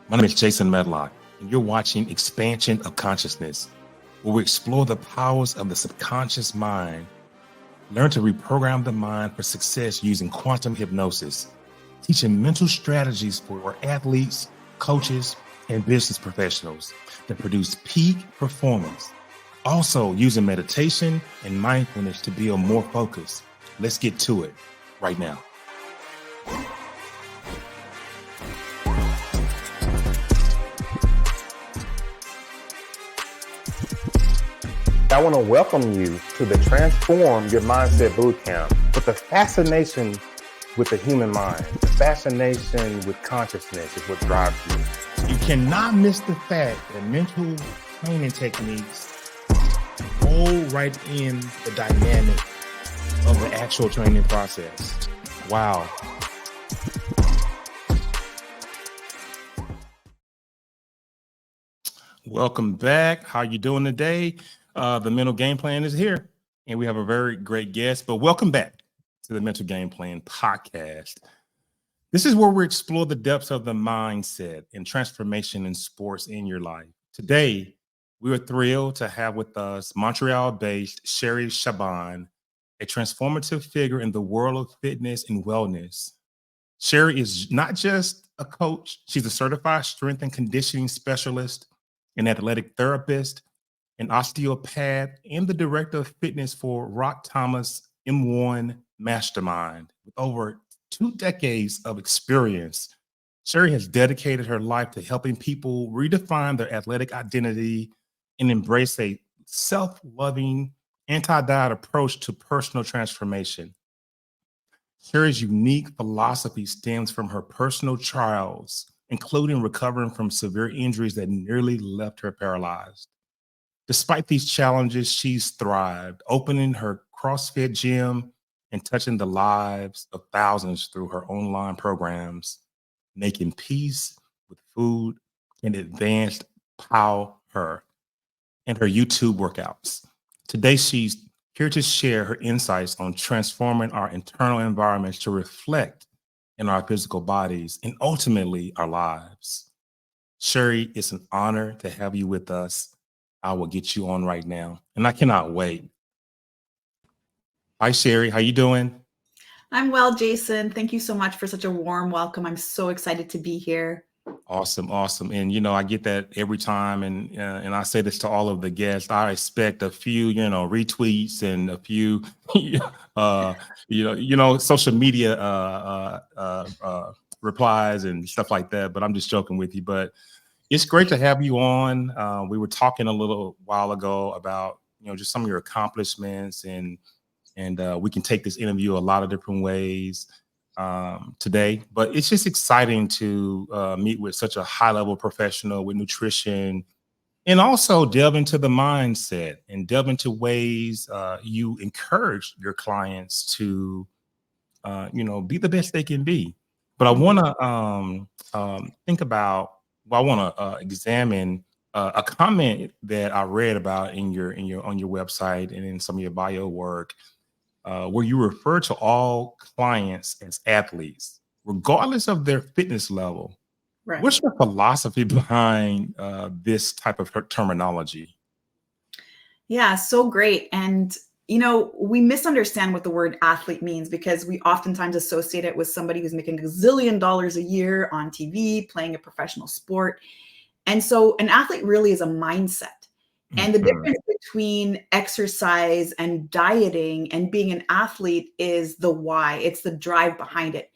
My name is Jason Medlock, and you're watching Expansion of Consciousness, where we explore the powers of the subconscious mind, learn to reprogram the mind for success using quantum hypnosis, teaching mental strategies for athletes, coaches, and business professionals that produce peak performance. Also, using meditation and mindfulness to build more focus. Let's get to it right now. I want to welcome you to the Transform Your Mindset Bootcamp with the fascination with the human mind. The fascination with consciousness is what drives you. You cannot miss the fact that mental training techniques roll right in the dynamic of the actual training process. Wow. Welcome back. How you doing today? The mental game plan is here, and we have a very great guest. But welcome back to the Mental Game Plan podcast. This is where we explore the depths of the mindset and transformation in sports in your life. Today, we are thrilled to have with us Montreal-based Sheri Shaban, a transformative figure in the world of fitness and wellness. Sheri is not just a coach; she's a certified strength and conditioning specialist, an athletic therapist, an osteopath, and the director of fitness for Rock Thomas M1 Mastermind. With over 2 decades of experience, Sheri has dedicated her life to helping people redefine their athletic identity and embrace a self-loving, anti-diet approach to personal transformation. Sheri's unique philosophy stems from her personal trials, including recovering from severe injuries that nearly left her paralyzed. Despite these challenges, she's thrived, opening her CrossFit gym and touching the lives of thousands through her online programs, making peace with food and advanced power and her YouTube workouts. Today, she's here to share her insights on transforming our internal environments to reflect in our physical bodies and ultimately our lives. Sheri, it's an honor to have you with us. I will get you on right now, and I cannot wait. Hi, Sheri. How you doing? I'm well, Jason. Thank you so much for such a warm welcome. I'm so excited to be here. Awesome, awesome. And I get that every time, and I say this to all of the guests. I expect a few, retweets and a few, social media replies and stuff like that. But I'm just joking with you. But it's great to have you on. We were talking a little while ago about just some of your accomplishments, and we can take this interview a lot of different ways today. But it's just exciting to meet with such a high-level professional with nutrition, and also delve into the mindset and delve into ways you encourage your clients to be the best they can be. But I want to think about. Well, I want to examine a comment that I read about on your website and in some of your bio work, where you refer to all clients as athletes, regardless of their fitness level. Right. What's your philosophy behind this type of terminology? Yeah, so great. And, we misunderstand what the word athlete means because we oftentimes associate it with somebody who's making $1 gazillion a year on TV, playing a professional sport. And so an athlete really is a mindset. And the difference between exercise and dieting and being an athlete is the why. It's the drive behind it.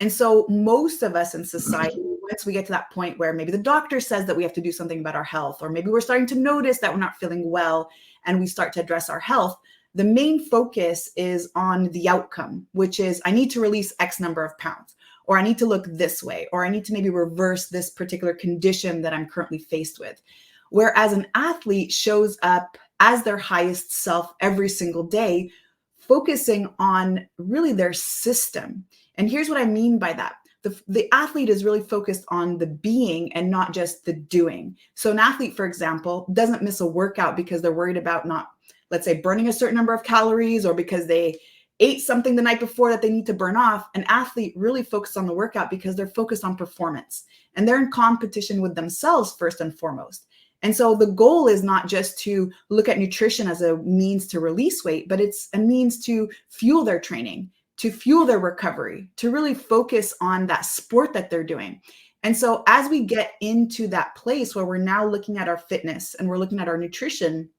And so most of us in society, once we get to that point where maybe the doctor says that we have to do something about our health, or maybe we're starting to notice that we're not feeling well and we start to address our health, the main focus is on the outcome, which is I need to release X number of pounds, or I need to look this way, or I need to maybe reverse this particular condition that I'm currently faced with. Whereas an athlete shows up as their highest self every single day, focusing on really their system. And here's what I mean by that. The athlete is really focused on the being and not just the doing. So an athlete, for example, doesn't miss a workout because they're worried about not, let's say, burning a certain number of calories, or because they ate something the night before that they need to burn off. An athlete really focuses on the workout because they're focused on performance and they're in competition with themselves first and foremost. And so the goal is not just to look at nutrition as a means to release weight, but it's a means to fuel their training, to fuel their recovery, to really focus on that sport that they're doing. And so as we get into that place where we're now looking at our fitness and we're looking at our nutrition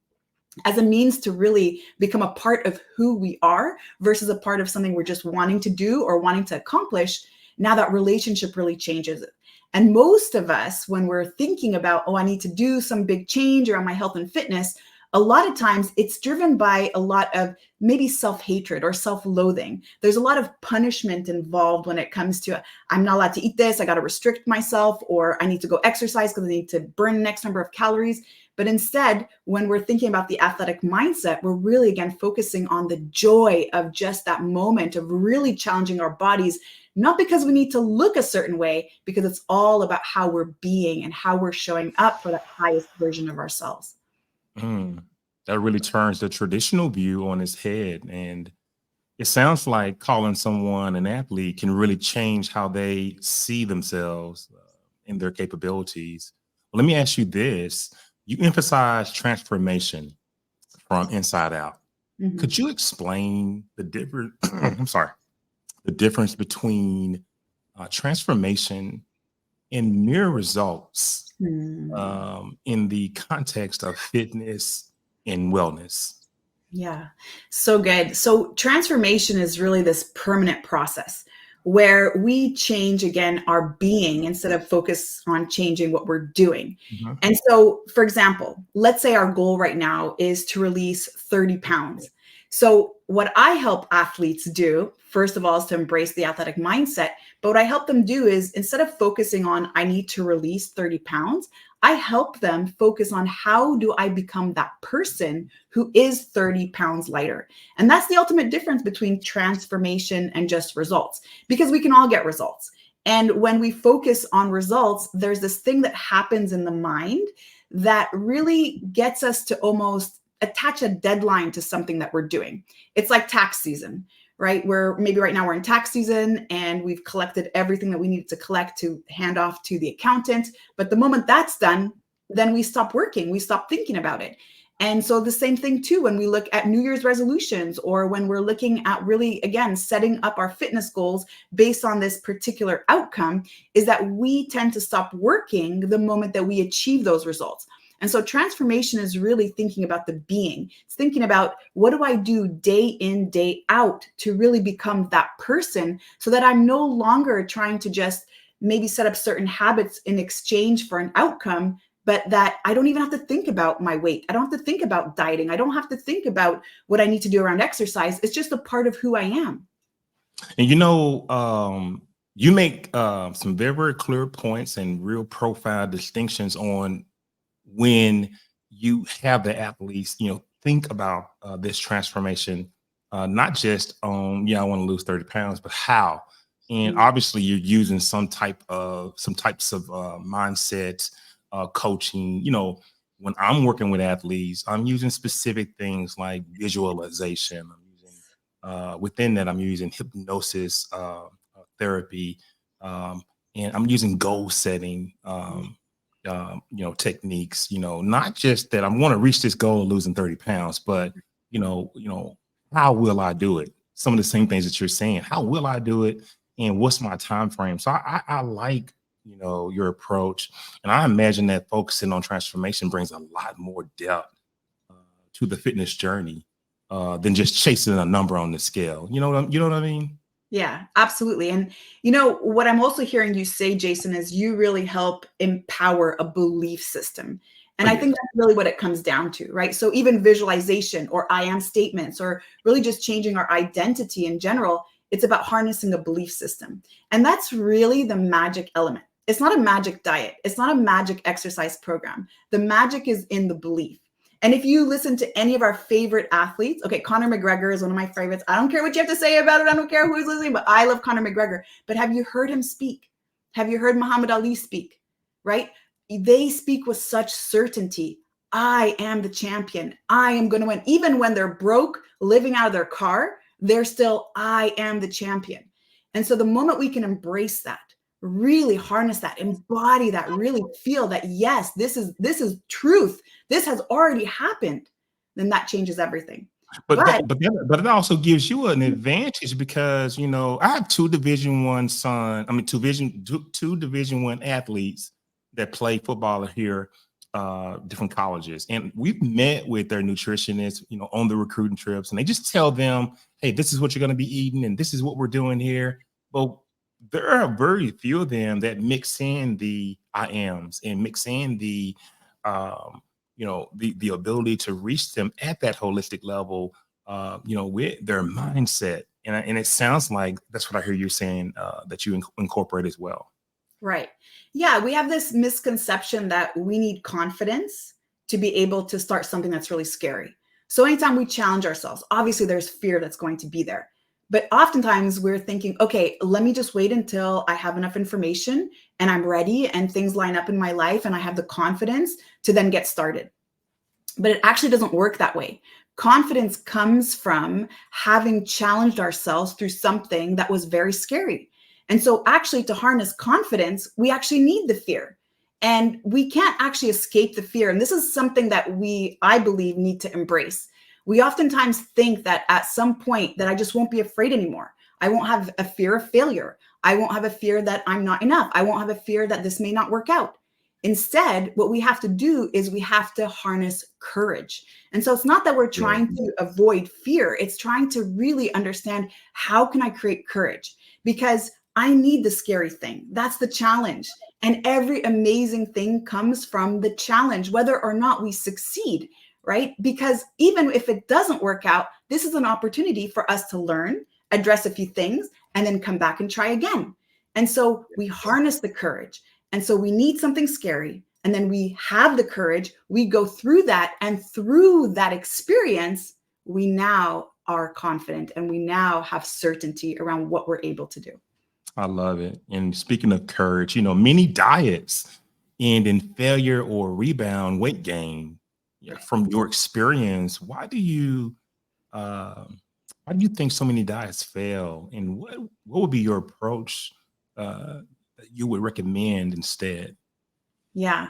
as a means to really become a part of who we are versus a part of something we're just wanting to do or wanting to accomplish, now that relationship really changes it. And most of us, when we're thinking about, oh, I need to do some big change around my health and fitness, a lot of times it's driven by a lot of maybe self-hatred or self-loathing. There's a lot of punishment involved when it comes to, I'm not allowed to eat this, I got to restrict myself, or I need to go exercise because I need to burn the X number of calories. But instead, when we're thinking about the athletic mindset, we're really, again, focusing on the joy of just that moment of really challenging our bodies, not because we need to look a certain way, because it's all about how we're being and how we're showing up for that highest version of ourselves. That really turns the traditional view on its head. And it sounds like calling someone an athlete can really change how they see themselves and their capabilities. Well, let me ask you this. You emphasize transformation from inside out. Mhm. Could you explain the difference? I'm sorry, the difference between transformation and mere results in the context of fitness and wellness? Yeah, so good. So transformation is really this permanent process where we change again our being instead of focus on changing what we're doing. Mhm. And so, for example, let's say our goal right now is to release 30 pounds. So what I help athletes do, first of all, is to embrace the athletic mindset. But what I help them do is instead of focusing on, I need to release 30 pounds, I help them focus on how do I become that person who is 30 pounds lighter. And that's the ultimate difference between transformation and just results, because we can all get results. And when we focus on results, there's this thing that happens in the mind that really gets us to almost attach a deadline to something that we're doing. It's like tax season, right? Where maybe right now we're in tax season and we've collected everything that we needed to collect to hand off to the accountant. But the moment that's done, then we stop working, we stop thinking about it. And so the same thing too, when we look at New Year's resolutions, or when we're looking at really, again, setting up our fitness goals based on this particular outcome, is that we tend to stop working the moment that we achieve those results. And so transformation is really thinking about the being. It's thinking about, what do I do day in, day out to really become that person, so that I'm no longer trying to just maybe set up certain habits in exchange for an outcome, but that I don't even have to think about my weight. I don't have to think about dieting. I don't have to think about what I need to do around exercise. It's just a part of who I am. And you make some very, very clear points and real profound distinctions on when you have the athletes, think about this transformation, not just on, I want to lose 30 pounds, but how. And obviously you're using some types of mindset coaching. When I'm working with athletes, I'm using specific things like visualization. I'm using within that, I'm using hypnosis therapy, and I'm using goal setting techniques, not just that I want to reach this goal of losing 30 pounds, but, how will I do it? Some of the same things that you're saying, how will I do it? And what's my time frame? So I like, your approach. And I imagine that focusing on transformation brings a lot more depth to the fitness journey than just chasing a number on the scale. You know what I mean? Yeah, absolutely. And what I'm also hearing you say, Jason, is you really help empower a belief system. And Oh, I yeah. think that's really what it comes down to, right? So even visualization or I am statements, or really just changing our identity in general, it's about harnessing a belief system. And that's really the magic element. It's not a magic diet. It's not a magic exercise program. The magic is in the belief. And if you listen to any of our favorite athletes, okay, Conor McGregor is one of my favorites. I don't care what you have to say about it. I don't care who's listening, but I love Conor McGregor. But have you heard him speak? Have you heard Muhammad Ali speak? Right? They speak with such certainty. I am the champion. I am going to win. Even when they're broke, living out of their car, they're still, I am the champion. And so the moment we can embrace that, really harness that, embody that, really feel that, yes, this is truth, this has already happened, then that changes everything. But But but it also gives you an advantage because I have two Division One athletes that play football here, different colleges, and we've met with their nutritionists, on the recruiting trips, and they just tell them, hey, this is what you're going to be eating, and this is what we're doing here. But there are very few of them that mix in the I ams and mix in the the ability to reach them at that holistic level, with their mindset. And it sounds like that's what I hear you saying, that you incorporate as well. right. Yeah, we have this misconception that we need confidence to be able to start something that's really scary. So anytime we challenge ourselves, obviously there's fear that's going to be there. But oftentimes we're thinking, okay, let me just wait until I have enough information and I'm ready and things line up in my life and I have the confidence to then get started. But it actually doesn't work that way. Confidence comes from having challenged ourselves through something that was very scary. And so, actually, to harness confidence, we actually need the fear. And we can't actually escape the fear. And this is something that I believe, need to embrace. We oftentimes think that at some point that I just won't be afraid anymore. I won't have a fear of failure. I won't have a fear that I'm not enough. I won't have a fear that this may not work out. Instead, what we have to do is we have to harness courage. And so it's not that we're trying to avoid fear. It's trying to really understand, how can I create courage? Because I need the scary thing. That's the challenge. And every amazing thing comes from the challenge, whether or not we succeed, right? Because even if it doesn't work out, this is an opportunity for us to learn, address a few things, and then come back and try again. And so we harness the courage. And so we need something scary, and then we have the courage, we go through that, and through that experience, we now are confident and we now have certainty around what we're able to do. I love it. And speaking of courage, many diets end in failure or rebound weight gain. Yeah, from your experience, why do you think so many diets fail? And what would be your approach, that you would recommend instead? Yeah.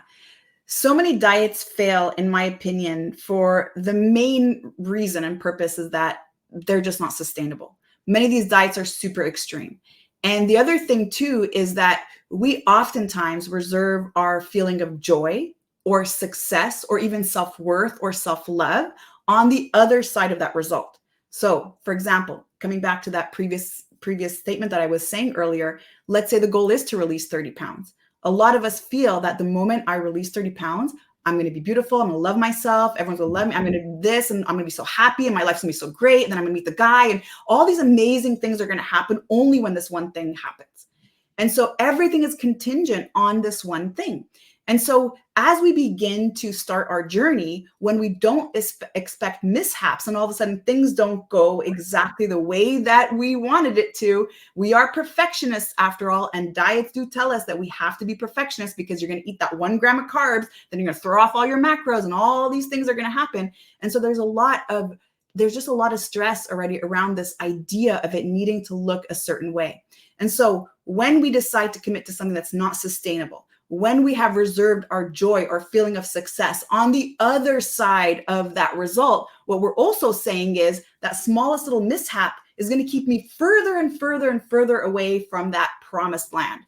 So many diets fail, in my opinion, for the main reason and purpose is that they're just not sustainable. Many of these diets are super extreme. And the other thing too is that we oftentimes reserve our feeling of joy or success or even self-worth or self-love on the other side of that result. So, for example, coming back to that previous statement that I was saying earlier, let's say the goal is to release 30 pounds. A lot of us feel that the moment I release 30 pounds, I'm going to be beautiful. I'm going to love myself. Everyone's going to love me. I'm going to do this, and I'm going to be so happy, and my life's going to be so great. And then I'm going to meet the guy, and all these amazing things are going to happen only when this one thing happens. And so everything is contingent on this one thing. And so as we begin to start our journey, when we don't expect mishaps and all of a sudden things don't go exactly the way that we wanted it to, we are perfectionists after all. And diets do tell us that we have to be perfectionists, because you're going to eat that 1 gram of carbs, then you're going to throw off all your macros, and all these things are going to happen. And so there's just a lot of stress already around this idea of it needing to look a certain way. And so when we decide to commit to something that's not sustainable, when we have reserved our joy or feeling of success on the other side of that result, what we're also saying is that smallest little mishap is going to keep me further and further and further away from that promised land.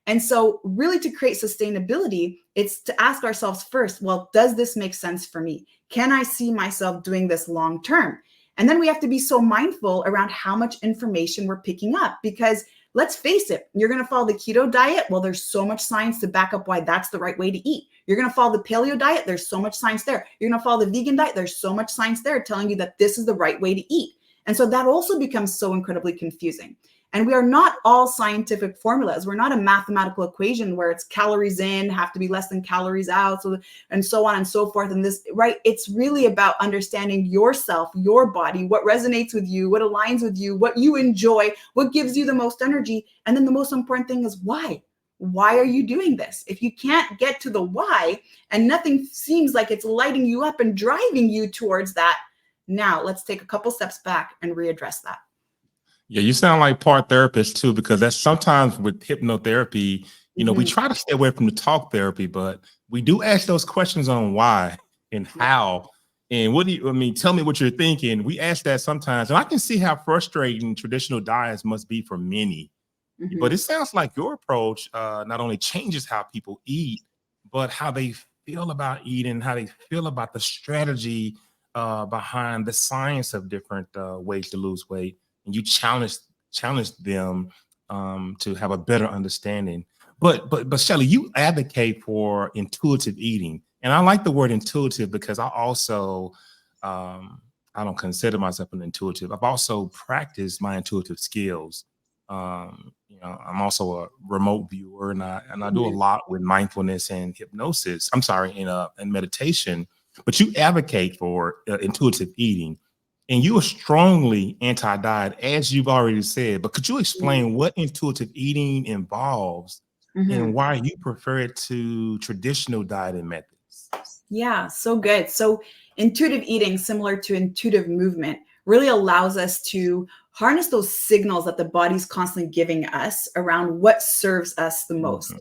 And so really, to create sustainability, it's to ask ourselves first, well, does this make sense for me? Can I see myself doing this long term? And then we have to be so mindful around how much information we're picking up, because let's face it, you're going to follow the keto diet. Well, there's so much science to back up why that's the right way to eat. You're going to follow the paleo diet. There's so much science there. You're going to follow the vegan diet. There's so much science there telling you that this is the right way to eat. And so that also becomes so incredibly confusing. And we are not all scientific formulas. We're not a mathematical equation where it's calories in have to be less than calories out, and so on and so forth. And this, right? It's really about understanding yourself, your body, what resonates with you, what aligns with you, what you enjoy, what gives you the most energy. And then the most important thing is why. Why are you doing this? If you can't get to the why and nothing seems like it's lighting you up and driving you towards that, now let's take a couple steps back and readdress that. Yeah, you sound like part therapist too, because that's sometimes with hypnotherapy, we Mhm. try to stay away from the talk therapy, but we do ask those questions on why and Yeah. how. And what do you, I mean, tell me what you're thinking. We ask that sometimes, and I can see how frustrating traditional diets must be for many. But Mhm. it sounds like your approach not only changes how people eat, but how they feel about eating, how they feel about the strategy behind the science of different ways to lose weight, and you challenge them to have a better understanding. But Shelly, you advocate for intuitive eating, and I like the word intuitive because I also I don't consider myself an intuitive. I've also practiced my intuitive skills. I'm also a remote viewer, and I do a Mhm. lot with mindfulness and hypnosis. I'm sorry, in meditation. But you advocate for intuitive eating, and you are strongly anti-diet, as you've already said. But could you Mhm. explain what intuitive eating involves and Mhm. why you prefer it to traditional dieting methods? Yeah, so good. So, intuitive eating, similar to intuitive movement, really allows us to harness those signals that the body's constantly giving us around what serves us the Mhm. most.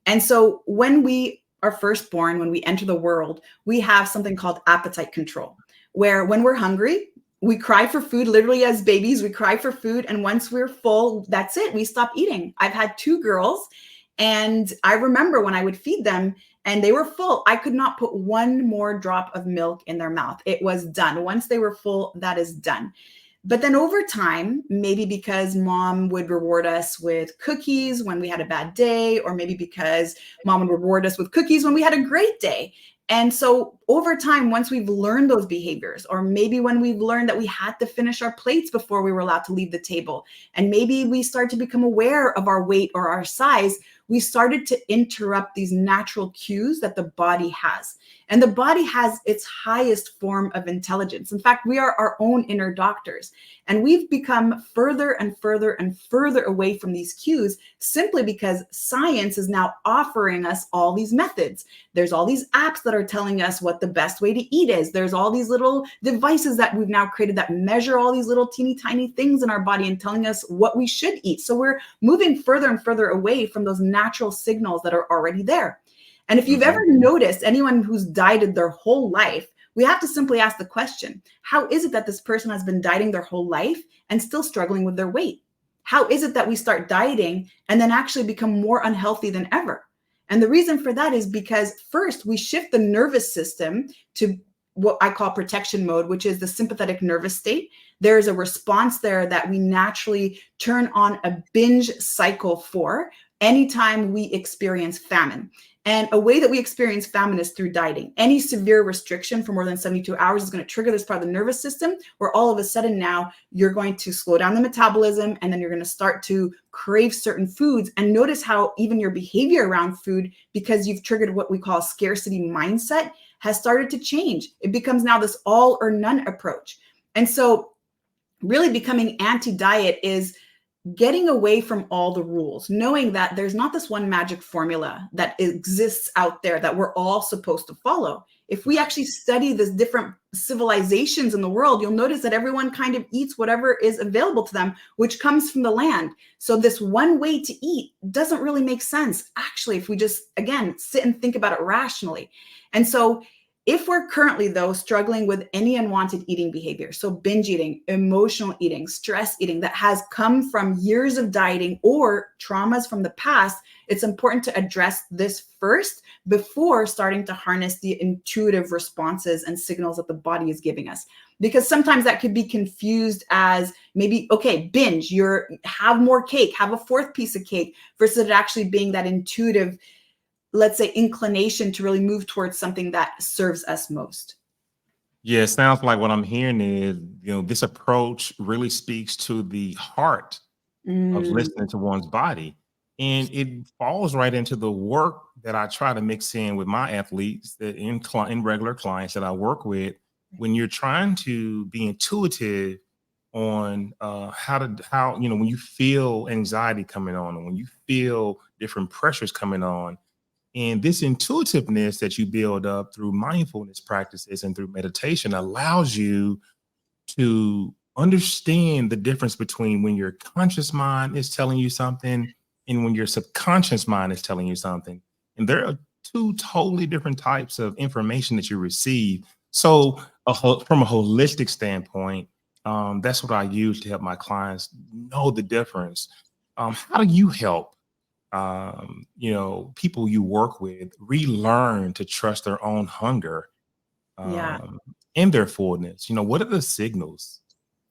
And so, when we are first born, when we enter the world, we have something called appetite control, where when we're hungry, we cry for food. Literally, as babies, we cry for food. And once we're full, that's it. We stop eating. I've had two girls, and I remember when I would feed them, and they were full. I could not put one more drop of milk in their mouth. It was done. Once they were full, that is done. But then over time, maybe because mom would reward us with cookies when we had a bad day, or maybe because mom would reward us with cookies when we had a great day. And so over time, once we've learned those behaviors, or maybe when we've learned that we had to finish our plates before we were allowed to leave the table, and maybe we start to become aware of our weight or our size, we started to interrupt these natural cues that the body has. And the body has its highest form of intelligence. In fact, we are our own inner doctors. And we've become further and further and further away from these cues simply because science is now offering us all these methods. There's all these apps that are telling us what the best way to eat is. There's all these little devices that we've now created that measure all these little teeny tiny things in our body and telling us what we should eat. So we're moving further and further away from those natural signals that are already there. And if you've ever Mhm. noticed anyone who's dieted their whole life, we have to simply ask the question, how is it that this person has been dieting their whole life and still struggling with their weight? How is it that we start dieting and then actually become more unhealthy than ever? And the reason for that is because first we shift the nervous system to what I call protection mode, which is the sympathetic nervous state. There's a response there that we naturally turn on a binge cycle for anytime we experience famine. And a way that we experience famine is through dieting. Any severe restriction for more than 72 hours is going to trigger this part of the nervous system, where all of a sudden now you're going to slow down the metabolism, and then you're going to start to crave certain foods. And notice how even your behavior around food, because you've triggered what we call scarcity mindset, has started to change. It becomes now this all or none approach. And so really becoming anti-diet is getting away from all the rules, knowing that there's not this one magic formula that exists out there that we're all supposed to follow. If we actually study the different civilizations in the world, you'll notice that everyone kind of eats whatever is available to them, which comes from the land. So this one way to eat doesn't really make sense, actually, if we just, again, sit and think about it rationally. And so if we're currently, though, struggling with any unwanted eating behavior, so binge eating, emotional eating, stress eating that has come from years of dieting or traumas from the past, it's important to address this first before starting to harness the intuitive responses and signals that the body is giving us. Because sometimes that could be confused as maybe, okay, binge, have more cake, have a fourth piece of cake, versus it actually being that intuitive, let's say, inclination to really move towards something that serves us most. Yeah, it sounds like what I'm hearing is, this approach really speaks to the heart of Mm, listening to one's body. And it falls right into the work that I try to mix in with my athletes, that in regular clients that I work with. When you're trying to be intuitive on how when you feel anxiety coming on, and when you feel different pressures coming on, and this intuitiveness that you build up through mindfulness practices and through meditation allows you to understand the difference between when your conscious mind is telling you something and when your subconscious mind is telling you something. And there are two totally different types of information that you receive. So, from a holistic standpoint, that's what I use to help my clients know the difference. How do you help, people you work with relearn to trust their own hunger Yeah. and their fullness? What are the signals?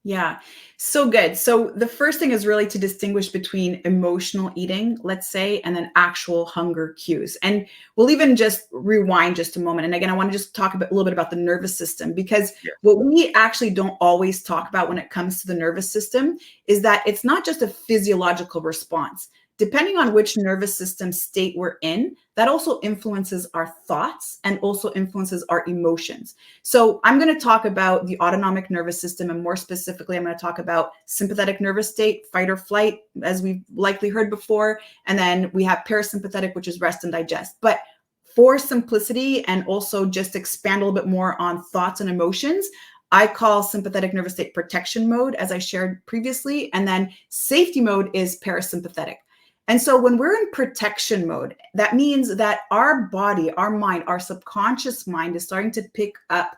Yeah, so good. So the first thing is really to distinguish between emotional eating, let's say, and then actual hunger cues. And we'll even just rewind just a moment. And again, I want to just talk a little bit about the nervous system, because Yeah. what we actually don't always talk about when it comes to the nervous system is that it's not just a physiological response. Depending on which nervous system state we're in, that also influences our thoughts and also influences our emotions. So I'm going to talk about the autonomic nervous system, and more specifically, I'm going to talk about sympathetic nervous state, fight or flight, as we've likely heard before. And then we have parasympathetic, which is rest and digest. But for simplicity and also just expand a little bit more on thoughts and emotions, I call sympathetic nervous state protection mode, as I shared previously. And then safety mode is parasympathetic. And so when we're in protection mode, that means that our body, our mind, our subconscious mind is starting to pick up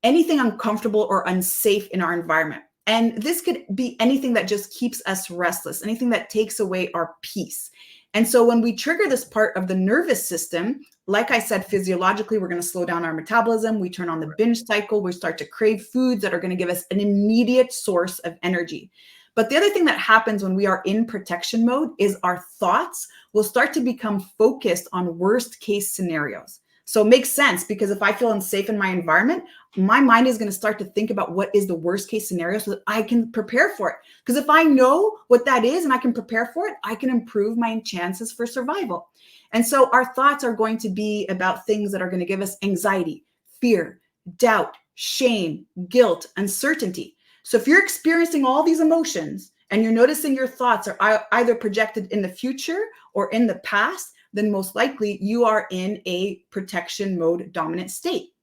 anything uncomfortable or unsafe in our environment. And this could be anything that just keeps us restless, anything that takes away our peace. And so when we trigger this part of the nervous system, like I said, physiologically, we're going to slow down our metabolism. We turn on the binge cycle. We start to crave foods that are going to give us an immediate source of energy. But the other thing that happens when we are in protection mode is our thoughts will start to become focused on worst case scenarios. So it makes sense, because if I feel unsafe in my environment, my mind is going to start to think about what is the worst case scenario so that I can prepare for it. Because if I know what that is and I can prepare for it, I can improve my chances for survival. And so our thoughts are going to be about things that are going to give us anxiety, fear, doubt, shame, guilt, uncertainty. So if you're experiencing all these emotions and you're noticing your thoughts are either projected in the future or in the past, then most likely you are in a protection mode dominant state.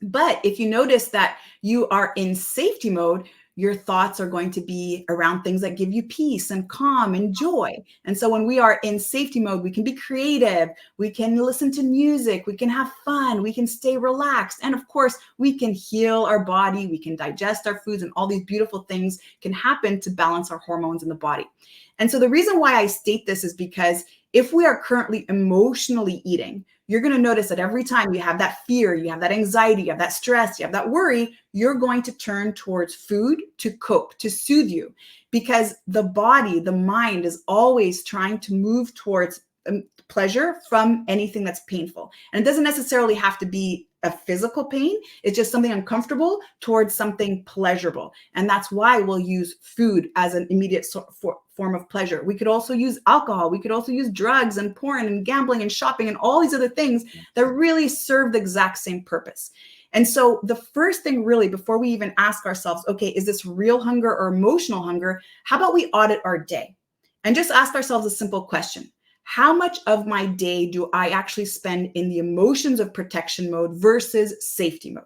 But if you notice that you are in safety mode, your thoughts are going to be around things that give you peace and calm and joy. And so when we are in safety mode, we can be creative, we can listen to music, we can have fun, we can stay relaxed. And of course, we can heal our body, we can digest our foods, and all these beautiful things can happen to balance our hormones in the body. And so the reason why I state this is because if we are currently emotionally eating, you're going to notice that every time you have that fear, you have that anxiety, you have that stress, you have that worry, you're going to turn towards food to cope, to soothe you, because the body, the mind is always trying to move towards pleasure from anything that's painful. And it doesn't necessarily have to be a physical pain. It's just something uncomfortable towards something pleasurable. And that's why we'll use food as an immediate form of pleasure. We could also use alcohol. We could also use drugs and porn and gambling and shopping and all these other things that really serve the exact same purpose. And so the first thing really, before we even ask ourselves, okay, is this real hunger or emotional hunger? How about we audit our day and just ask ourselves a simple question. How much of my day do I actually spend in the emotions of protection mode versus safety mode?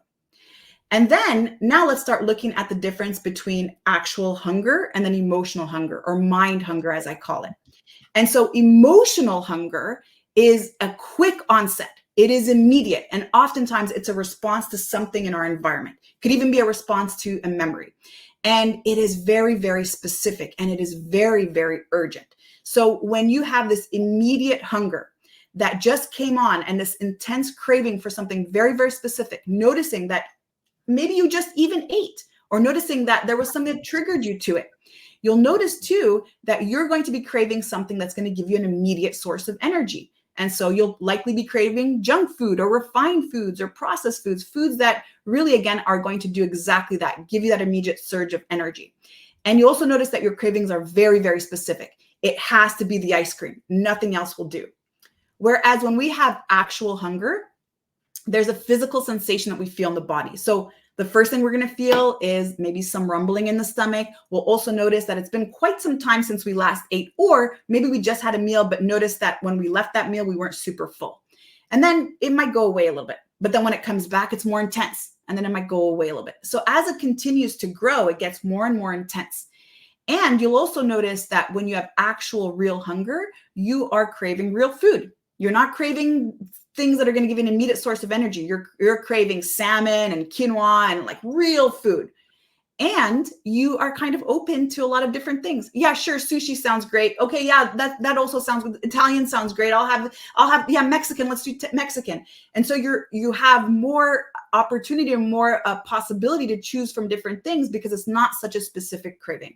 And then now let's start looking at the difference between actual hunger and then emotional hunger, or mind hunger, as I call it. And so emotional hunger is a quick onset. It is immediate. And oftentimes it's a response to something in our environment. It could even be a response to a memory. And it is very, very specific, and it is very, very urgent. So when you have this immediate hunger that just came on and this intense craving for something very, very specific, noticing that maybe you just even ate, or noticing that there was something that triggered you to it, you'll notice too that you're going to be craving something that's going to give you an immediate source of energy. And so you'll likely be craving junk food or refined foods or processed foods, foods that really, again, are going to do exactly that, give you that immediate surge of energy. And you also notice that your cravings are very, very specific. It has to be the ice cream. Nothing else will do. Whereas when we have actual hunger, there's a physical sensation that we feel in the body. So the first thing we're going to feel is maybe some rumbling in the stomach. We'll also notice that it's been quite some time since we last ate, or maybe we just had a meal, but noticed that when we left that meal, we weren't super full. And then it might go away a little bit. But then when it comes back, it's more intense. and then it might go away a little bit. So as it continues to grow, it gets more and more intense. And you'll also notice that when you have actual real hunger, you are craving real food. You're not craving things that are going to give you an immediate source of energy. You're craving salmon and quinoa and like real food. And you are kind of open to a lot of different things. Yeah, sure, sushi sounds great. Okay, yeah, that also sounds good. Italian sounds great. I'll have yeah, Mexican. Let's do Mexican. And so you have more opportunity and more possibility to choose from different things because it's not such a specific craving.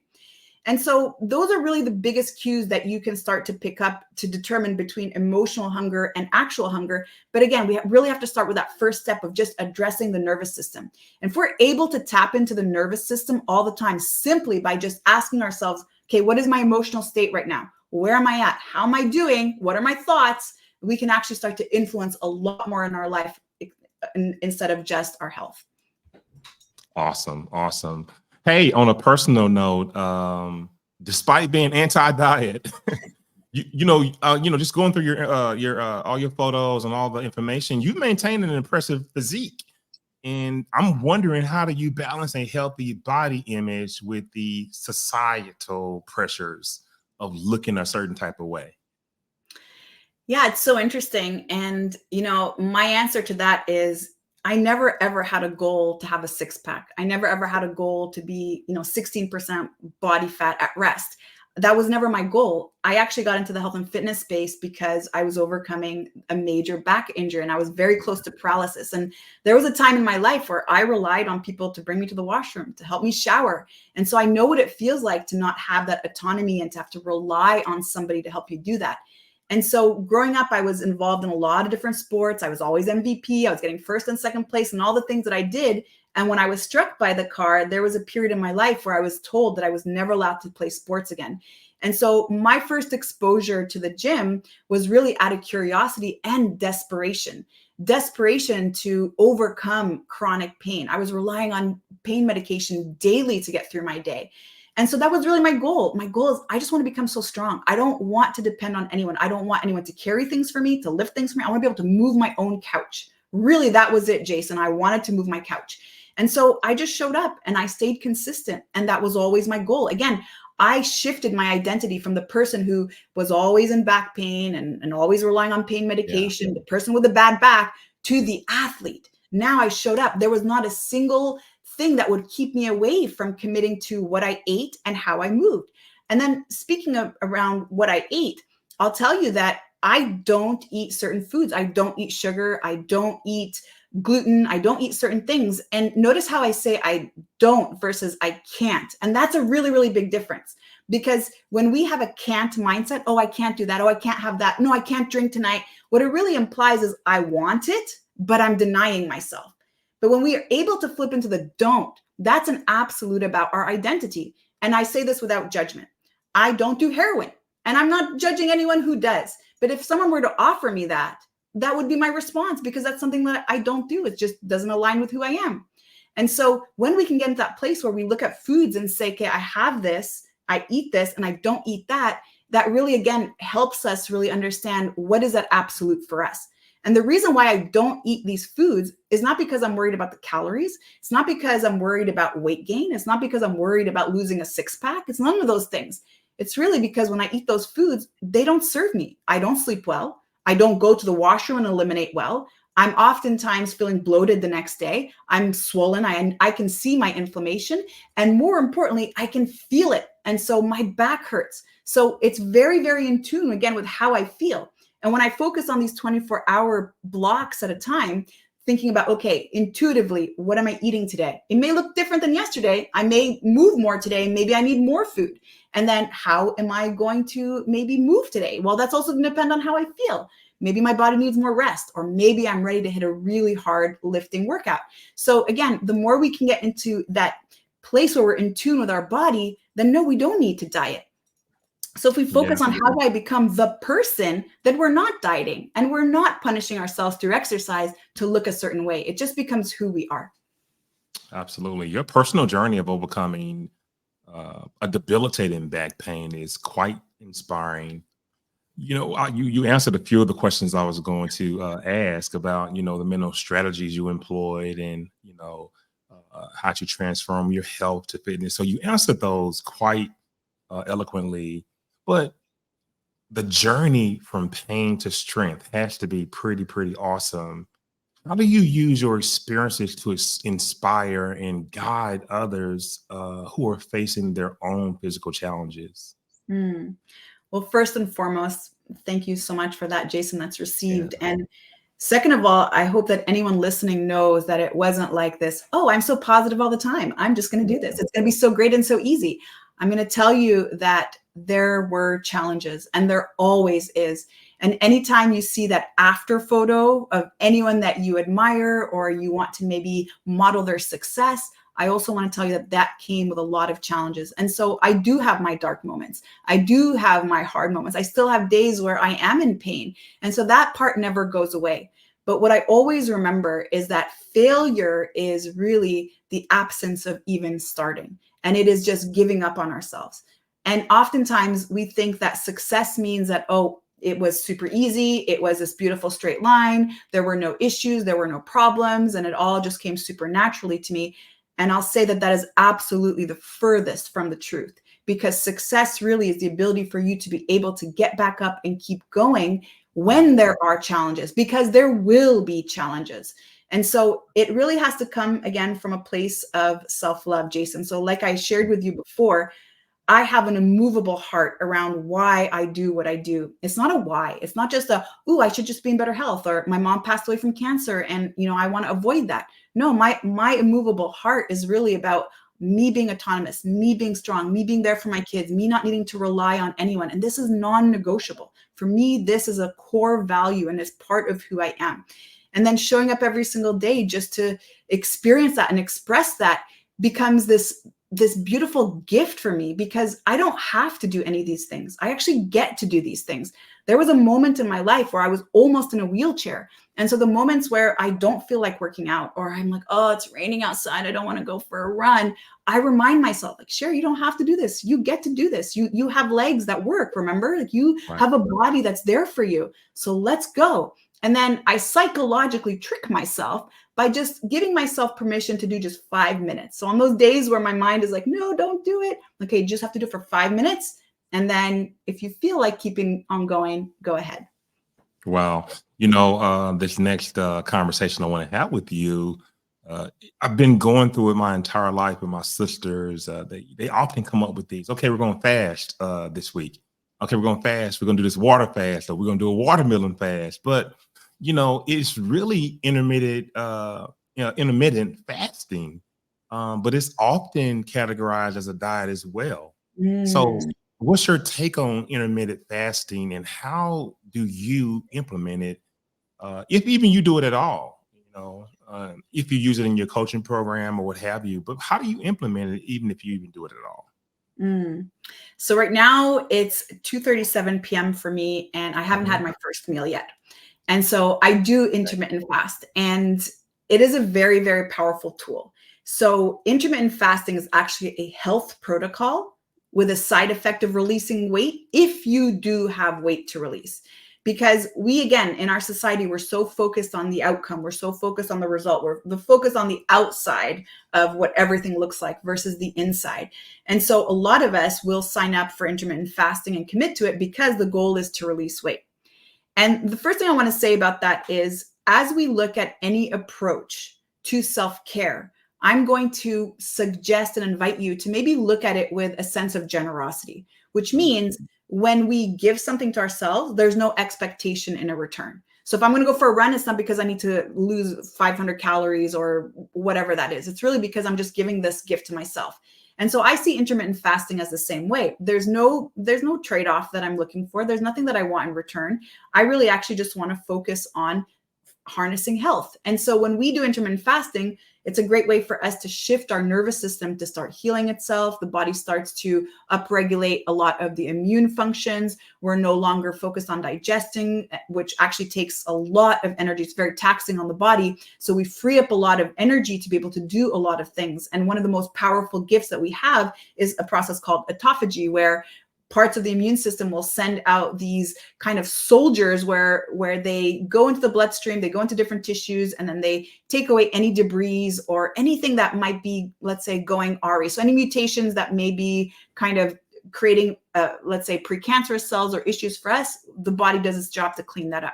And so those are really the biggest cues that you can start to pick up to determine between emotional hunger and actual hunger. But again, we really have to start with that first step of just addressing the nervous system. And if we're able to tap into the nervous system all the time, simply by just asking ourselves, okay, what is my emotional state right now? Where am I at? How am I doing? What are my thoughts? We can actually start to influence a lot more in our life instead of just our health. Awesome. Hey, on a personal note, despite being anti-diet, just going through your all your photos and all the information, you maintain an impressive physique. And I'm wondering, how do you balance a healthy body image with the societal pressures of looking a certain type of way? Yeah, it's so interesting. And, my answer to that is I never ever had a goal to have a six pack. I never ever had a goal to be, 16% body fat at rest. That was never my goal. I actually got into the health and fitness space because I was overcoming a major back injury and I was very close to paralysis. And there was a time in my life where I relied on people to bring me to the washroom, to help me shower. And so I know what it feels like to not have that autonomy and to have to rely on somebody to help you do that. And so growing up, I was involved in a lot of different sports. I was always MVP. I was getting first and second place and all the things that I did. And when I was struck by the car, there was a period in my life where I was told that I was never allowed to play sports again. And so my first exposure to the gym was really out of curiosity and desperation to overcome chronic pain. I was relying on pain medication daily to get through my day. And so that was really my goal. My goal is I just want to become so strong. I don't want to depend on anyone. I don't want anyone to carry things for me, to lift things for me. I want to be able to move my own couch. Really, that was it, Jason. I wanted to move my couch. And so I just showed up and I stayed consistent. And that was always my goal. Again, I shifted my identity from the person who was always in back pain and always relying on pain medication, the person with a bad back, to the athlete. Now I showed up. There was not a single thing that would keep me away from committing to what I ate and how I moved. And then speaking of around what I ate, I'll tell you that I don't eat certain foods. I don't eat sugar. I don't eat gluten. I don't eat certain things. And notice how I say I don't versus I can't. And that's a really, really big difference. Because when we have a can't mindset, oh, I can't do that. Oh, I can't have that. No, I can't drink tonight. What it really implies is I want it, but I'm denying myself. But when we are able to flip into the don't, that's an absolute about our identity. And I say this without judgment. I don't do heroin, and I'm not judging anyone who does. But if someone were to offer me that, that would be my response, because that's something that I don't do. It just doesn't align with who I am. And so when we can get into that place where we look at foods and say, okay, I have this, I eat this, and I don't eat that, that really, again, helps us really understand what is that absolute for us. And the reason why I don't eat these foods is not because I'm worried about the calories. It's not because I'm worried about weight gain. It's not because I'm worried about losing a six pack. It's none of those things. It's really because when I eat those foods, they don't serve me. I don't sleep well. I don't go to the washroom and eliminate well. I'm oftentimes feeling bloated the next day. I'm swollen. I can see my inflammation. And more importantly, I can feel it. And so my back hurts. So it's very, very in tune, again, with how I feel. And when I focus on these 24-hour blocks at a time, thinking about, okay, intuitively, what am I eating today? It may look different than yesterday. I may move more today. Maybe I need more food. And then how am I going to maybe move today? Well, that's also going to depend on how I feel. Maybe my body needs more rest, or maybe I'm ready to hit a really hard lifting workout. So again, the more we can get into that place where we're in tune with our body, then no, we don't need to diet. So if we focus on how do I become the person, then we're not dieting and we're not punishing ourselves through exercise to look a certain way. It just becomes who we are. Absolutely. Your personal journey of overcoming a debilitating back pain is quite inspiring. You answered a few of the questions I was going to ask about, the mental strategies you employed and, how to transform your health to fitness. So you answered those quite eloquently, but the journey from pain to strength has to be pretty awesome. How do you use your experiences to inspire and guide others who are facing their own physical challenges? Mm. Well, first and foremost, thank you so much for that, Jason. That's Yeah. received. And second of all, I hope that anyone listening knows that it wasn't like this. Oh, I'm so positive all the time. I'm just going to do this. It's going to be so great and so easy. I'm going to tell you that there were challenges, and there always is. And anytime you see that after photo of anyone that you admire or you want to maybe model their success, I also want to tell you that that came with a lot of challenges. And so I do have my dark moments. I do have my hard moments. I still have days where I am in pain. And so that part never goes away. But what I always remember is that failure is really the absence of even starting. And it is just giving up on ourselves. And oftentimes we think that success means that, oh, it was super easy. It was this beautiful straight line. There were no issues. There were no problems. And it all just came super naturally to me. And I'll say that that is absolutely the furthest from the truth, because success really is the ability for you to be able to get back up and keep going when there are challenges, because there will be challenges. And so it really has to come again from a place of self-love, Jason. So like I shared with you before, I have an immovable heart around why I do what I do. It's not a why. It's not just a, ooh, I should just be in better health, or my mom passed away from cancer and, I want to avoid that. No, my immovable heart is really about me being autonomous, me being strong, me being there for my kids, me not needing to rely on anyone. And this is non-negotiable. For me, this is a core value and is part of who I am. And then showing up every single day just to experience that and express that becomes this beautiful gift for me, because I don't have to do any of these things. I actually get to do these things. There was a moment in my life where I was almost in a wheelchair. And so the moments where I don't feel like working out, or I'm like, oh, it's raining outside, I don't want to go for a run, I remind myself, like, Sherry, you don't have to do this. You get to do this. You have legs that work, remember? Like, you Right. have a body that's there for you. So let's go. And then I psychologically trick myself by just giving myself permission to do just 5 minutes. So on those days where my mind is like, no, don't do it. Okay, you just have to do it for 5 minutes. And then if you feel like keeping on going, go ahead. Wow. This next conversation I want to have with you, I've been going through it my entire life with my sisters. They often come up with these. Okay, we're going to fast this week. Okay, we're going to fast. We're going to do this water fast, or we're going to do a watermelon fast. But it's really intermittent fasting, but it's often categorized as a diet as well. So, what's your take on intermittent fasting, and how do you implement it? If even you do it at all, if you use it in your coaching program or what have you, but how do you implement it, even if you even do it at all? So right now it's 2:37 p.m. for me, and I haven't had my first meal yet. And so I do intermittent fast, and it is a very, very powerful tool. So intermittent fasting is actually a health protocol with a side effect of releasing weight if you do have weight to release. Because we, again, in our society, we're so focused on the outcome. We're so focused on the result. We're the focus on the outside of what everything looks like versus the inside. And so a lot of us will sign up for intermittent fasting and commit to it because the goal is to release weight. And the first thing I want to say about that is, as we look at any approach to self-care, I'm going to suggest and invite you to maybe look at it with a sense of generosity, which means when we give something to ourselves, there's no expectation in a return. So if I'm going to go for a run, it's not because I need to lose 500 calories or whatever that is. It's really because I'm just giving this gift to myself. And so I see intermittent fasting as the same way. There's no trade-off that I'm looking for. There's nothing that I want in return. I really actually just want to focus on harnessing health. And so when we do intermittent fasting, it's a great way for us to shift our nervous system to start healing itself. The body starts to upregulate a lot of the immune functions. We're no longer focused on digesting, which actually takes a lot of energy. It's very taxing on the body. So we free up a lot of energy to be able to do a lot of things. And one of the most powerful gifts that we have is a process called autophagy, where parts of the immune system will send out these kind of soldiers where they go into the bloodstream, they go into different tissues, and then they take away any debris or anything that might be, let's say, going awry. So any mutations that may be kind of creating, let's say, precancerous cells or issues for us, the body does its job to clean that up.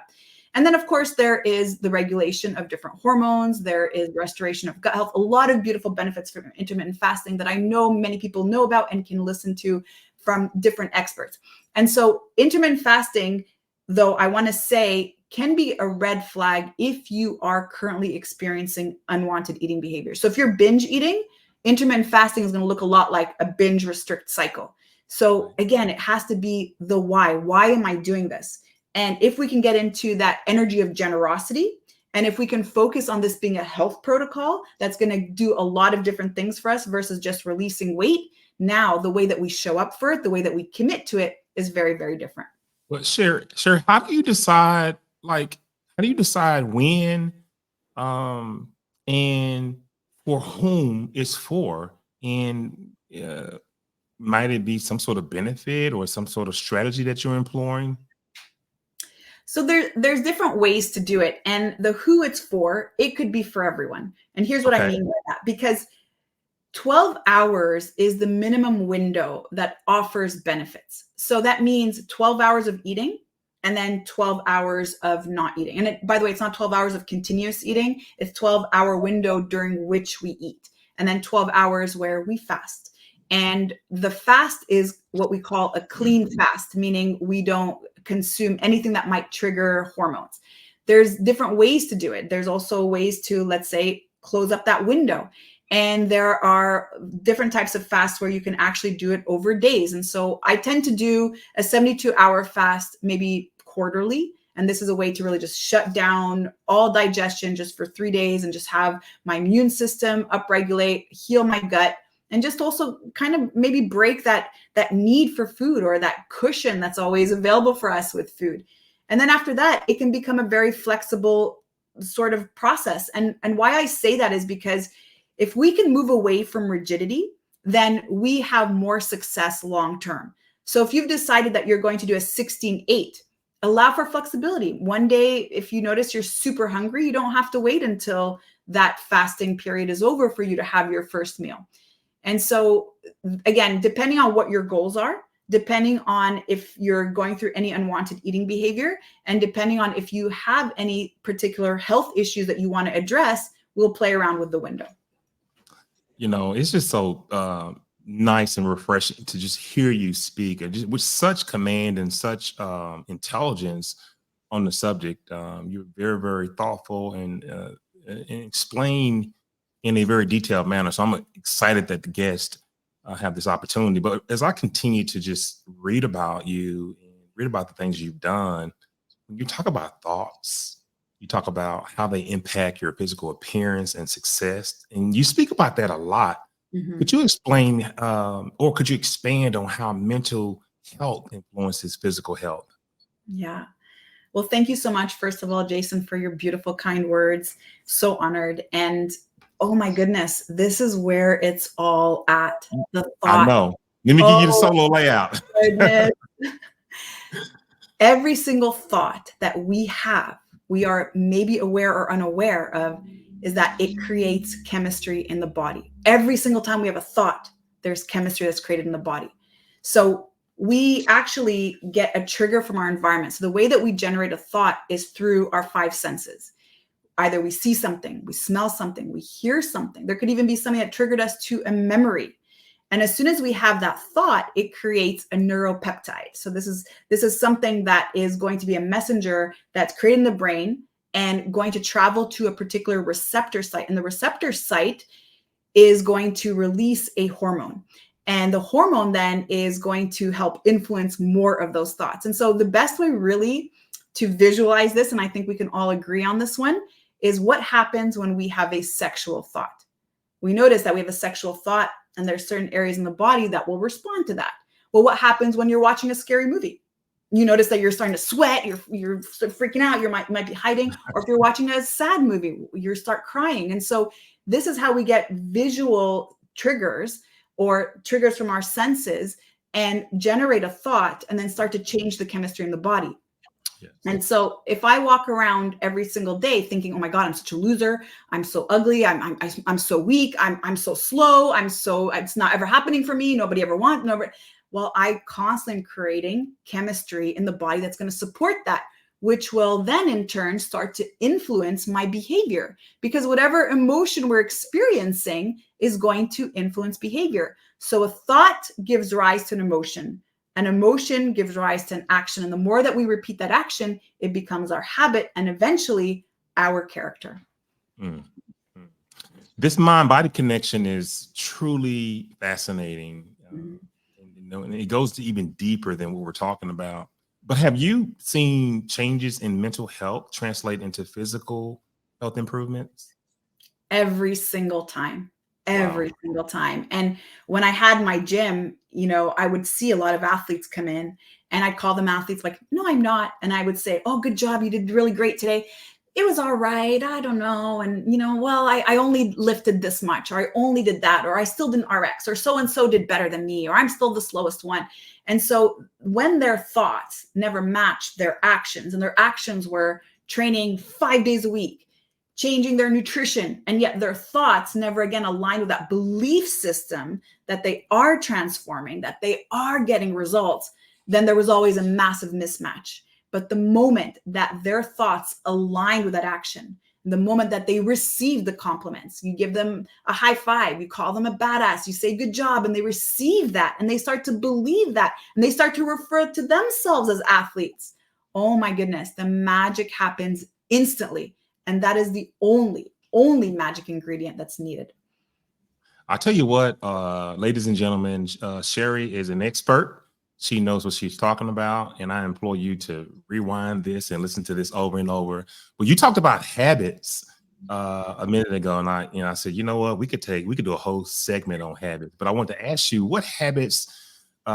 And then, of course, there is the regulation of different hormones. There is restoration of gut health, a lot of beautiful benefits from intermittent fasting that I know many people know about and can listen to from different experts. And so intermittent fasting, though, I want to say, can be a red flag if you are currently experiencing unwanted eating behavior. So if you're binge eating, intermittent fasting is going to look a lot like a binge restrict cycle. So again, it has to be the why. Why am I doing this? And if we can get into that energy of generosity, and if we can focus on this being a health protocol that's going to do a lot of different things for us versus just releasing weight, now the way that we show up for it, the way that we commit to it is very, very different. But Sherry, how do you decide, like, how do you decide when and for whom it's for? And might it be some sort of benefit or some sort of strategy that you're employing? So there's different ways to do it. And the who it's for, it could be for everyone. And here's what I mean by that. Because 12 hours is the minimum window that offers benefits. So that means 12 hours of eating and then 12 hours of not eating. And by the way, it's not 12 hours of continuous eating. It's 12-hour window during which we eat. And then 12 hours where we fast. And the fast is what we call a clean fast, meaning we don't consume anything that might trigger hormones. There's different ways to do it. There's also ways to, let's say, close up that window. And there are different types of fasts where you can actually do it over days. And so I tend to do a 72-hour fast, maybe quarterly. And this is a way to really just shut down all digestion just for 3 days and just have my immune system upregulate, heal my gut, and just also kind of maybe break that need for food or that cushion that's always available for us with food. And then after that, it can become a very flexible sort of process. And why I say that is because if we can move away from rigidity, then we have more success long-term. So if you've decided that you're going to do a 16-8, allow for flexibility. One day, if you notice you're super hungry, you don't have to wait until that fasting period is over for you to have your first meal. And so again, depending on what your goals are, depending on if you're going through any unwanted eating behavior, and depending on if you have any particular health issues that you want to address, we'll play around with the window. You know, it's just so nice and refreshing to just hear you speak and just with such command and such intelligence on the subject. You're very, very thoughtful and explain in a very detailed manner. So I'm excited that the guests have this opportunity. But as I continue to just read about you and read about the things you've done, when you talk about thoughts, you talk about how they impact your physical appearance and success, and you speak about that a lot. Mm-hmm. Could you explain or could you expand on how mental health influences physical health? Yeah. Well, thank you so much, first of all, Jason, for your beautiful, kind words. So honored. And oh my goodness, this is where it's all at. The thought. I know. Let me give you the solo layout. Goodness. Every single thought that we have, we are maybe aware or unaware of, is that it creates chemistry in the body. Every single time we have a thought, there's chemistry that's created in the body. So we actually get a trigger from our environment. So the way that we generate a thought is through our 5 senses. Either we see something, we smell something, we hear something. There could even be something that triggered us to a memory. And as soon as we have that thought, it creates a neuropeptide. So this is something that is going to be a messenger that's created in the brain and going to travel to a particular receptor site. And the receptor site is going to release a hormone. And the hormone then is going to help influence more of those thoughts. And so the best way really to visualize this, and I think we can all agree on this one, is what happens when we have a sexual thought. We notice that we have a sexual thought and there's certain areas in the body that will respond to that. Well, what happens when you're watching a scary movie? You notice that you're starting to sweat, you're freaking out, you might be hiding, or if you're watching a sad movie, you start crying. And so this is how we get visual triggers or triggers from our senses. and generate a thought and then start to change the chemistry in the body. Yes. And so if I walk around every single day thinking, oh my God, I'm such a loser, I'm so ugly, I'm so weak, I'm so slow, it's not ever happening for me, nobody ever wants, nobody. Well, I constantly am creating chemistry in the body that's going to support that, which will then in turn start to influence my behavior, because whatever emotion we're experiencing is going to influence behavior. So a thought gives rise to an emotion. An emotion gives rise to an action. And the more that we repeat that action, it becomes our habit and eventually our character. Mm. Mm. This mind-body connection is truly fascinating. And it goes to even deeper than what we're talking about. But have you seen changes in mental health translate into physical health improvements? Every single time. Every Wow. single time. And when I had my gym, I would see a lot of athletes come in and I'd call them athletes like, no, I'm not. And I would say, oh, good job. You did really great today. It was all right. I don't know. And, well, I only lifted this much, or I only did that, or I still didn't RX, or so-and-so did better than me, or I'm still the slowest one. And so when their thoughts never matched their actions, and their actions were training 5 days a week, changing their nutrition, and yet their thoughts never again align with that belief system that they are transforming, that they are getting results, then there was always a massive mismatch. But the moment that their thoughts aligned with that action, the moment that they receive the compliments, you give them a high five, you call them a badass, you say good job, and they receive that, and they start to believe that, and they start to refer to themselves as athletes. Oh my goodness, the magic happens instantly. And that is the only magic ingredient that's needed. I tell you what, ladies and gentlemen, Sheri is an expert. She knows what she's talking about. And I implore you to rewind this and listen to this over and over. Well, you talked about habits a minute ago. And I said, you know what, we could do a whole segment on habits. But I want to ask you, what habits, what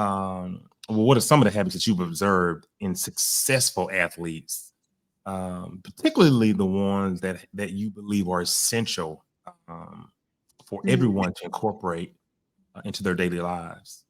are some of the habits that you've observed in successful athletes? Particularly the ones that you believe are essential for everyone to incorporate into their daily lives.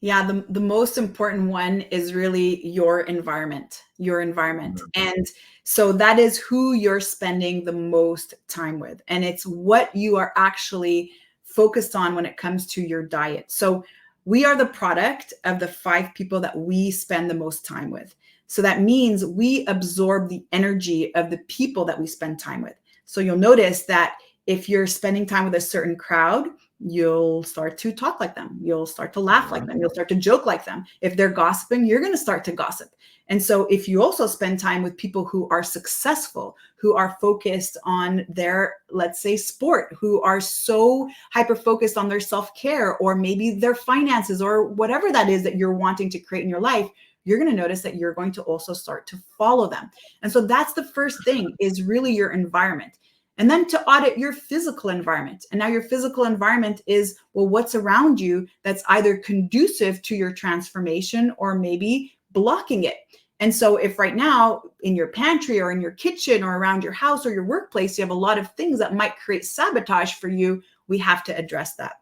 Yeah, the most important one is really your environment. And so that is who you're spending the most time with. And it's what you are actually focused on when it comes to your diet. So we are the product of the 5 people that we spend the most time with. So that means we absorb the energy of the people that we spend time with. So you'll notice that if you're spending time with a certain crowd, you'll start to talk like them. You'll start to laugh like them. You'll start to joke like them. If they're gossiping, you're going to start to gossip. And so if you also spend time with people who are successful, who are focused on their, let's say, sport, who are so hyper-focused on their self-care, or maybe their finances, or whatever that is that you're wanting to create in your life, you're going to notice that you're going to also start to follow them. And so that's the first thing, is really your environment. And then to audit your physical environment. And now your physical environment is, well, what's around you that's either conducive to your transformation or maybe blocking it. And so if right now in your pantry or in your kitchen or around your house or your workplace, you have a lot of things that might create sabotage for you, we have to address that.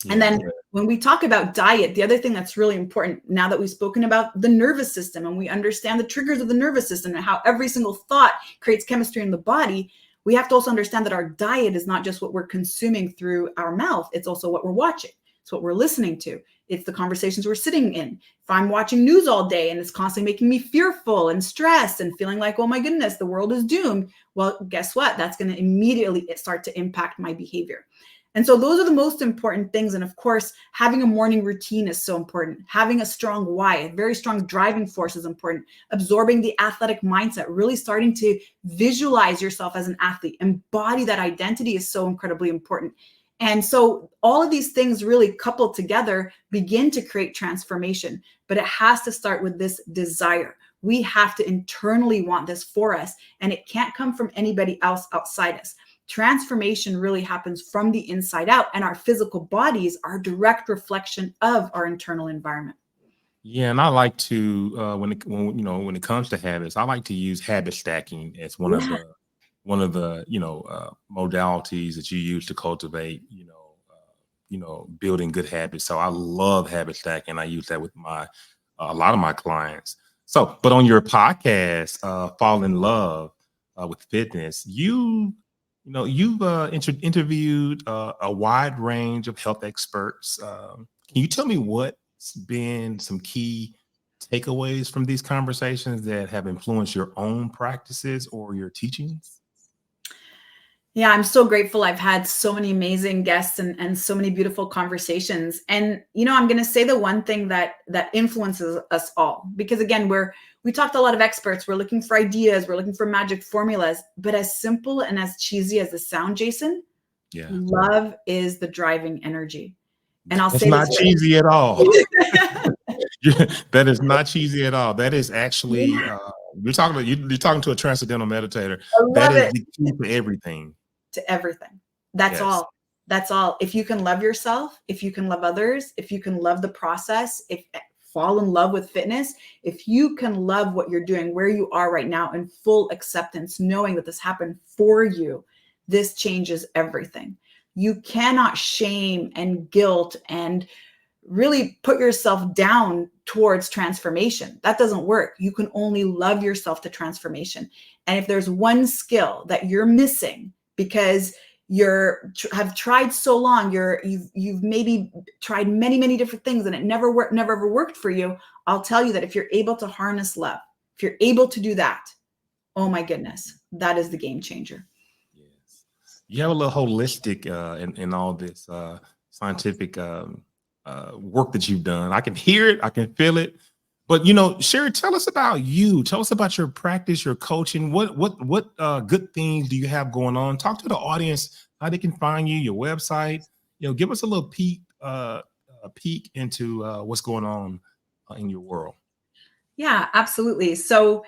And then when we talk about diet, the other thing that's really important, now that we've spoken about the nervous system and we understand the triggers of the nervous system and how every single thought creates chemistry in the body, we have to also understand that our diet is not just what we're consuming through our mouth. It's also what we're watching. It's what we're listening to. It's the conversations we're sitting in. If I'm watching news all day and it's constantly making me fearful and stressed and feeling like, oh my goodness, the world is doomed. Well, guess what? That's going to immediately start to impact my behavior. And so those are the most important things. And of course, having a morning routine is so important. Having a strong why, a very strong driving force is important. Absorbing the athletic mindset, really starting to visualize yourself as an athlete, embody that identity is so incredibly important. And so all of these things really coupled together begin to create transformation, but it has to start with this desire. We have to internally want this for us, and it can't come from anybody else outside us. Transformation really happens from the inside out, and our physical bodies are a direct reflection of our internal environment. Yeah, and I like to when it comes to habits, I like to use habit stacking as one of the modalities that you use to cultivate building good habits. So I love habit stacking. I use that with a lot of my clients. So, but on your podcast, Fall in Love with Fitness, you've interviewed a wide range of health experts. Can you tell me what's been some key takeaways from these conversations that have influenced your own practices or your teachings? Yeah, I'm so grateful. I've had so many amazing guests and so many beautiful conversations. And I'm going to say the one thing that influences us all, because again, we talked to a lot of experts. We're looking for ideas. We're looking for magic formulas. But as simple and as cheesy as the sound, Jason, Yeah, love is the driving energy. And I'll it's say not this cheesy at all. way. That is not cheesy at all. That is actually you're talking to a transcendental meditator. I That love is it. the key to everything. To everything. That's Yes. all. That's all. If you can love yourself, if you can love others, if you can love the process, if fall in love with fitness, if you can love what you're doing, where you are right now in full acceptance, knowing that this happened for you, this changes everything. You cannot shame and guilt and really put yourself down towards transformation. That doesn't work. You can only love yourself to transformation. And if there's one skill that you're missing because have tried so long, you've maybe tried many different things and it never ever worked for you, I'll tell you that if you're able to harness love, if you're able to do that, oh my goodness, that is the game changer. Yes. You have a little holistic in all this scientific work that you've done. I can hear it, I can feel it. But Sheri, tell us about you. Tell us about your practice, your coaching. What good things do you have going on? Talk to the audience how they can find you, your website. Give us a little peek into what's going on in your world. Yeah, absolutely. So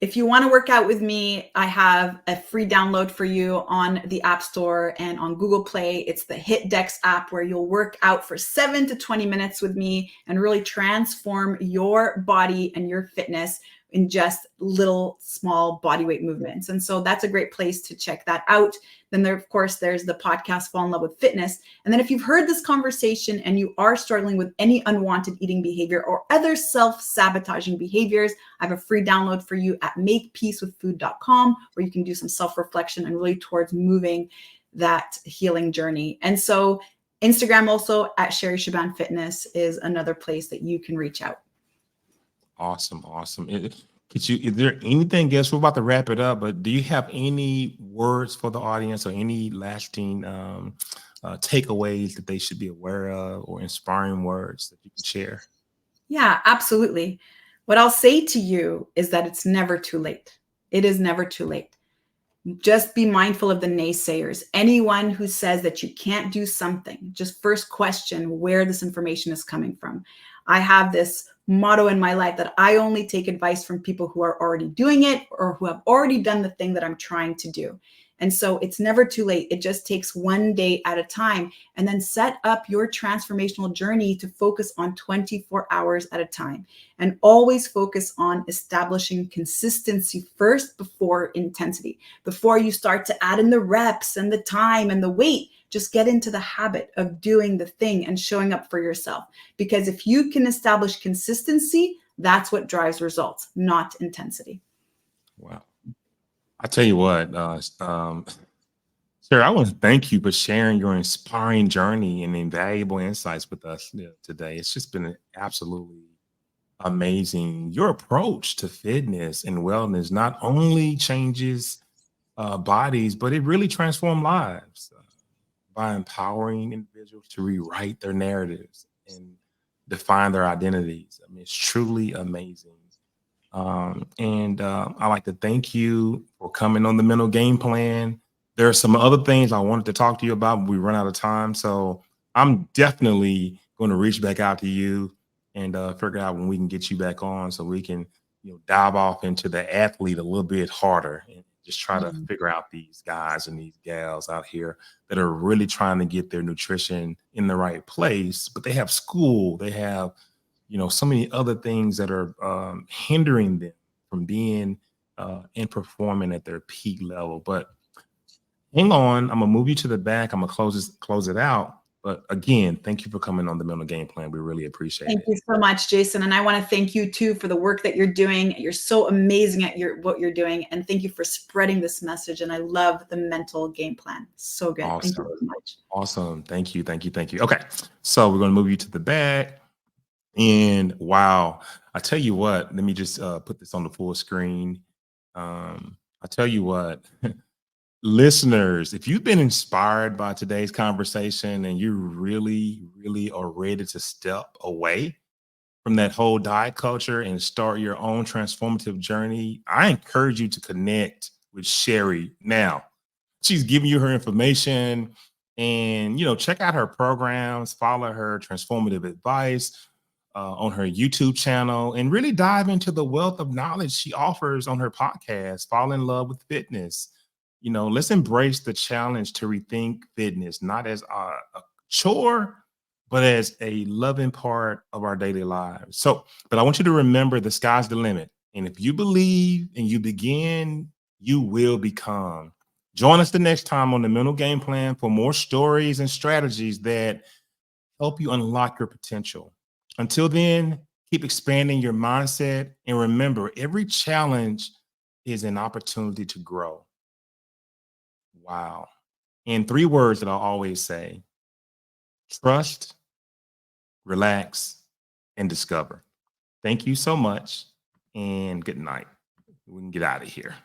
if you want to work out with me, I have a free download for you on the App Store and on Google Play. It's the HitDex app where you'll work out for 7 to 20 minutes with me and really transform your body and your fitness in just little small body weight movements. And so that's a great place to check that out. Then of course, there's the podcast Fall in Love with Fitness. And then if you've heard this conversation and you are struggling with any unwanted eating behavior or other self-sabotaging behaviors, I have a free download for you at makepeacewithfood.com where you can do some self-reflection and really towards moving that healing journey. And so Instagram also at Sheri Shaban Fitness is another place that you can reach out. Awesome. Is there anything else? We're about to wrap it up, but do you have any words for the audience or any lasting takeaways that they should be aware of or inspiring words that you can share? Yeah, absolutely. What I'll say to you is that it's never too late. It is never too late. Just be mindful of the naysayers. Anyone who says that you can't do something, just first question where this information is coming from. I have this motto in my life that I only take advice from people who are already doing it or who have already done the thing that I'm trying to do. And so it's never too late. It just takes one day at a time, and then set up your transformational journey to focus on 24 hours at a time, and always focus on establishing consistency first before intensity. Before you start to add in the reps and the time and the weight, just get into the habit of doing the thing and showing up for yourself. Because if you can establish consistency, that's what drives results, not intensity. Wow. I tell you what, Sarah, I want to thank you for sharing your inspiring journey and invaluable insights with us today. It's just been absolutely amazing. Your approach to fitness and wellness not only changes bodies, but it really transforms lives by empowering individuals to rewrite their narratives and define their identities. I mean, it's truly amazing. I'd like to thank you for coming on the mental game plan. There are some other things I wanted to talk to you about, but we run out of time. So I'm definitely going to reach back out to you and figure out when we can get you back on so we can, dive off into the athlete a little bit harder and just try to figure out these guys and these gals out here that are really trying to get their nutrition in the right place, but they have school, they have so many other things that are hindering them from being and performing at their peak level. But hang on, I'm gonna move you to the back. I'm gonna close it out. But again, thank you for coming on the Mental Game Plan. We really appreciate Thank it. you so much, Jason. And I want to thank you too for the work that you're doing. You're so amazing at what you're doing. And thank you for spreading this message. And I love the mental game plan. So good. Thank you Awesome. so much. Awesome. Thank you. Thank you. Thank you. Okay. So we're going to move you to the back. And wow, I tell you what, let me just put this on the full screen. I tell you what, listeners, if you've been inspired by today's conversation and you really, really are ready to step away from that whole diet culture and start your own transformative journey, I encourage you to connect with Sheri now. She's giving you her information and, check out her programs, follow her transformative advice on her YouTube channel, and really dive into the wealth of knowledge she offers on her podcast, Fall in Love with Fitness. Let's embrace the challenge to rethink fitness, not as a chore, but as a loving part of our daily lives. So, but I want you to remember the sky's the limit. And if you believe and you begin, you will become. Join us the next time on the Mental Game Plan for more stories and strategies that help you unlock your potential. Until then, keep expanding your mindset. And remember, every challenge is an opportunity to grow. Wow. And 3 words that I always say: trust, relax, and discover. Thank you so much, and good night. We can get out of here.